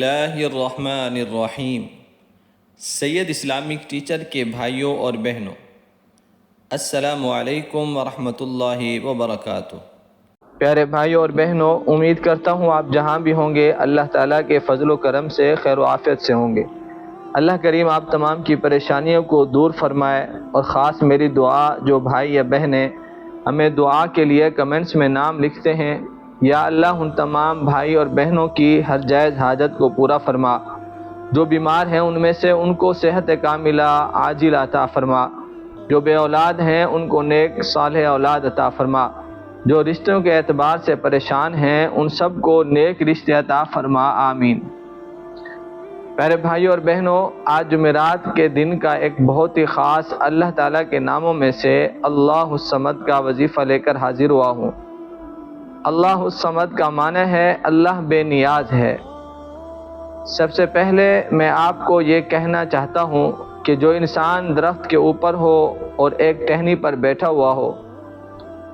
اللہ الرحمن الرحیم۔ سید Islamic teacher کے بھائیوں اور بہنوں، السلام علیکم ورحمۃ اللہ وبرکاتہ۔ پیارے بھائیوں اور بہنوں، امید کرتا ہوں آپ جہاں بھی ہوں گے اللہ تعالیٰ کے فضل و کرم سے خیر و عافیت سے ہوں گے۔ اللہ کریم آپ تمام کی پریشانیوں کو دور فرمائے، اور خاص میری دعا جو بھائی یا بہنیں ہمیں دعا کے لیے کمنٹس میں نام لکھتے ہیں، یا اللہ ان تمام بھائی اور بہنوں کی ہر جائز حاجت کو پورا فرما۔ جو بیمار ہیں ان میں سے ان کو صحت کاملہ عاجل عطا فرما۔ جو بے اولاد ہیں ان کو نیک صالح اولاد عطا فرما۔ جو رشتوں کے اعتبار سے پریشان ہیں ان سب کو نیک رشتے عطا فرما، آمین۔ پیارے بھائیوں اور بہنوں، آج جمعرات کے دن کا ایک بہت ہی خاص اللہ تعالیٰ کے ناموں میں سے اللہ الصمد کا وظیفہ لے کر حاضر ہوا ہوں۔ اللہ الصمد کا معنی ہے اللہ بے نیاز ہے۔ سب سے پہلے میں آپ کو یہ کہنا چاہتا ہوں کہ جو انسان درخت کے اوپر ہو اور ایک ٹہنی پر بیٹھا ہوا ہو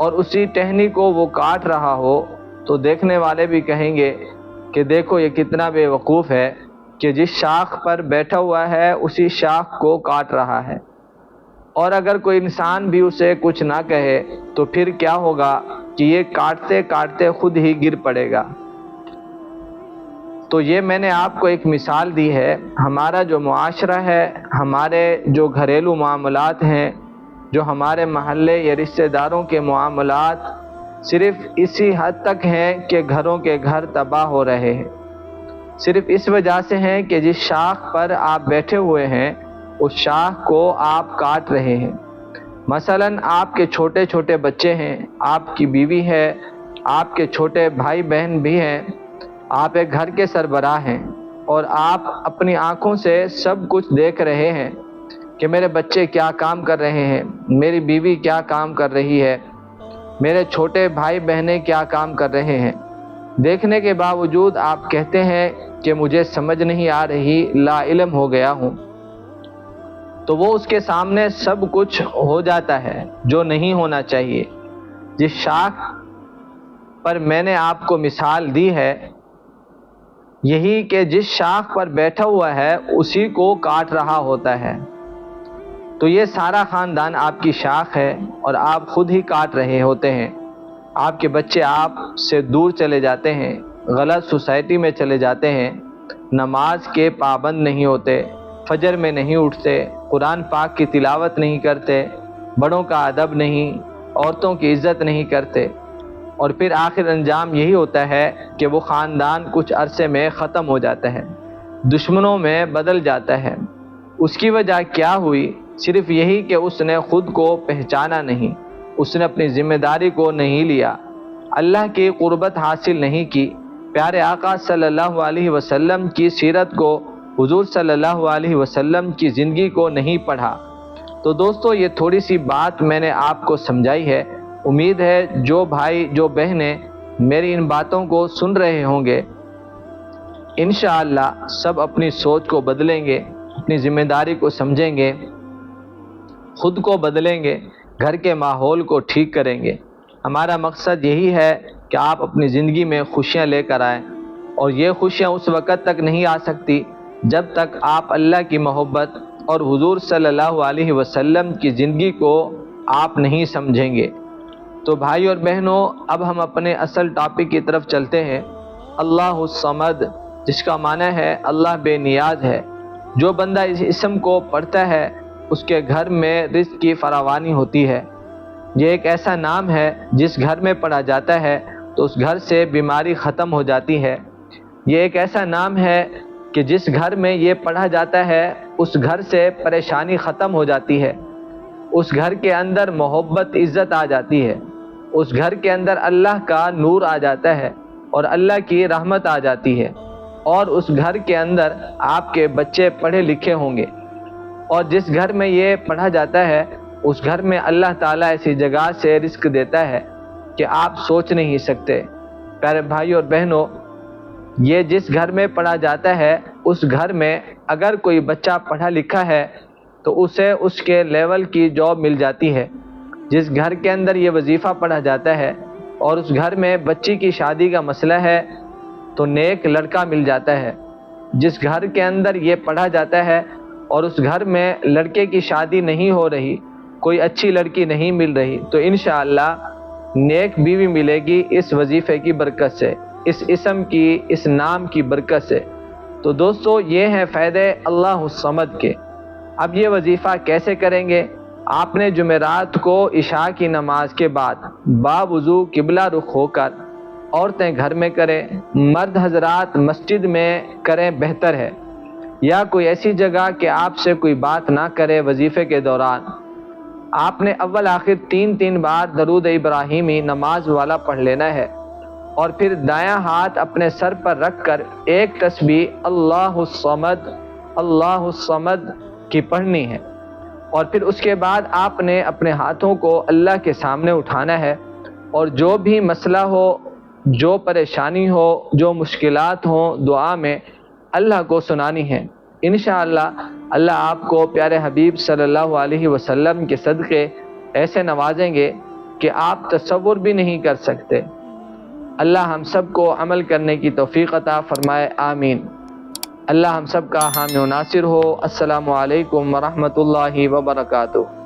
اور اسی ٹہنی کو وہ کاٹ رہا ہو، تو دیکھنے والے بھی کہیں گے کہ دیکھو یہ کتنا بے وقوف ہے کہ جس شاخ پر بیٹھا ہوا ہے اسی شاخ کو کاٹ رہا ہے۔ اور اگر کوئی انسان بھی اسے کچھ نہ کہے تو پھر کیا ہوگا کہ یہ کاٹتے کاٹتے خود ہی گر پڑے گا۔ تو یہ میں نے آپ کو ایک مثال دی ہے۔ ہمارا جو معاشرہ ہے، ہمارے جو گھریلو معاملات ہیں، جو ہمارے محلے یا رشتہ داروں کے معاملات صرف اسی حد تک ہیں کہ گھروں کے گھر تباہ ہو رہے ہیں، صرف اس وجہ سے ہیں کہ جس شاخ پر آپ بیٹھے ہوئے ہیں اس شاخ کو آپ کاٹ رہے ہیں۔ مثلاً آپ کے چھوٹے چھوٹے بچے ہیں، آپ کی بیوی ہے، آپ کے چھوٹے بھائی بہن بھی ہیں، آپ ایک گھر کے سربراہ ہیں، اور آپ اپنی آنکھوں سے سب کچھ دیکھ رہے ہیں کہ میرے بچے کیا کام کر رہے ہیں، میری بیوی کیا کام کر رہی ہے، میرے چھوٹے بھائی بہنیں کیا کام کر رہے ہیں۔ دیکھنے کے باوجود آپ کہتے ہیں کہ مجھے سمجھ نہیں آ رہی، لا علم ہو گیا ہوں۔ تو وہ اس کے سامنے سب کچھ ہو جاتا ہے جو نہیں ہونا چاہیے۔ جس شاخ پر میں نے آپ کو مثال دی ہے، یہی کہ جس شاخ پر بیٹھا ہوا ہے اسی کو کاٹ رہا ہوتا ہے۔ تو یہ سارا خاندان آپ کی شاخ ہے اور آپ خود ہی کاٹ رہے ہوتے ہیں۔ آپ کے بچے آپ سے دور چلے جاتے ہیں، غلط سوسائٹی میں چلے جاتے ہیں، نماز کے پابند نہیں ہوتے، فجر میں نہیں اٹھتے، قرآن پاک کی تلاوت نہیں کرتے، بڑوں کا ادب نہیں، عورتوں کی عزت نہیں کرتے، اور پھر آخر انجام یہی ہوتا ہے کہ وہ خاندان کچھ عرصے میں ختم ہو جاتا ہے، دشمنوں میں بدل جاتا ہے۔ اس کی وجہ کیا ہوئی؟ صرف یہی کہ اس نے خود کو پہچانا نہیں، اس نے اپنی ذمہ داری کو نہیں لیا، اللہ کی قربت حاصل نہیں کی، پیارے آقا صلی اللہ علیہ وسلم کی سیرت کو، حضور صلی اللہ علیہ وسلم کی زندگی کو نہیں پڑھا۔ تو دوستو، یہ تھوڑی سی بات میں نے آپ کو سمجھائی ہے۔ امید ہے جو بھائی جو بہنیں میری ان باتوں کو سن رہے ہوں گے، انشاءاللہ سب اپنی سوچ کو بدلیں گے، اپنی ذمہ داری کو سمجھیں گے، خود کو بدلیں گے، گھر کے ماحول کو ٹھیک کریں گے۔ ہمارا مقصد یہی ہے کہ آپ اپنی زندگی میں خوشیاں لے کر آئیں، اور یہ خوشیاں اس وقت تک نہیں آ سکتی جب تک آپ اللہ کی محبت اور حضور صلی اللہ علیہ وسلم کی زندگی کو آپ نہیں سمجھیں گے۔ تو بھائی اور بہنوں، اب ہم اپنے اصل ٹاپک کی طرف چلتے ہیں۔ اللہ الصمد، جس کا معنی ہے اللہ بے نیاز ہے۔ جو بندہ اس اسم کو پڑھتا ہے اس کے گھر میں رزق کی فراوانی ہوتی ہے۔ یہ ایک ایسا نام ہے جس گھر میں پڑھا جاتا ہے تو اس گھر سے بیماری ختم ہو جاتی ہے۔ یہ ایک ایسا نام ہے کہ جس گھر میں یہ پڑھا جاتا ہے اس گھر سے پریشانی ختم ہو جاتی ہے، اس گھر کے اندر محبت عزت آ جاتی ہے، اس گھر کے اندر اللہ کا نور آ جاتا ہے اور اللہ کی رحمت آ جاتی ہے، اور اس گھر کے اندر آپ کے بچے پڑھے لکھے ہوں گے۔ اور جس گھر میں یہ پڑھا جاتا ہے اس گھر میں اللہ تعالیٰ ایسی جگہ سے رزق دیتا ہے کہ آپ سوچ نہیں سکتے۔ پیارے بھائی اور بہنوں، یہ جس گھر میں پڑھا جاتا ہے اس گھر میں اگر کوئی بچہ پڑھا لکھا ہے تو اسے اس کے لیول کی جاب مل جاتی ہے۔ جس گھر کے اندر یہ وظیفہ پڑھا جاتا ہے اور اس گھر میں بچی کی شادی کا مسئلہ ہے تو نیک لڑکا مل جاتا ہے۔ جس گھر کے اندر یہ پڑھا جاتا ہے اور اس گھر میں لڑکے کی شادی نہیں ہو رہی، کوئی اچھی لڑکی نہیں مل رہی، تو انشاءاللہ نیک بیوی ملے گی اس وظیفے کی برکت سے، اس اسم کی، اس نام کی برکت سے۔ تو دوستو یہ ہیں فائدے اللہ الصمد کے۔ اب یہ وظیفہ کیسے کریں گے؟ آپ نے جمعرات کو عشاء کی نماز کے بعد باوضو قبلہ رخ ہو کر، عورتیں گھر میں کریں، مرد حضرات مسجد میں کریں بہتر ہے، یا کوئی ایسی جگہ کہ آپ سے کوئی بات نہ کرے وظیفے کے دوران۔ آپ نے اول آخر 3 بار درود ابراہیمی نماز والا پڑھ لینا ہے، اور پھر دایاں ہاتھ اپنے سر پر رکھ کر ایک تسبیح اللہ الصمد کی پڑھنی ہے، اور پھر اس کے بعد آپ نے اپنے ہاتھوں کو اللہ کے سامنے اٹھانا ہے، اور جو بھی مسئلہ ہو، جو پریشانی ہو، جو مشکلات ہوں، دعا میں اللہ کو سنانی ہے۔ انشاءاللہ اللہ آپ کو پیارے حبیب صلی اللہ علیہ وسلم کے صدقے ایسے نوازیں گے کہ آپ تصور بھی نہیں کر سکتے۔ اللہ ہم سب کو عمل کرنے کی توفیق عطا فرمائے، آمین۔ اللہ ہم سب کا حامی و ناصر ہو۔ السلام علیکم ورحمۃ اللہ وبرکاتہ۔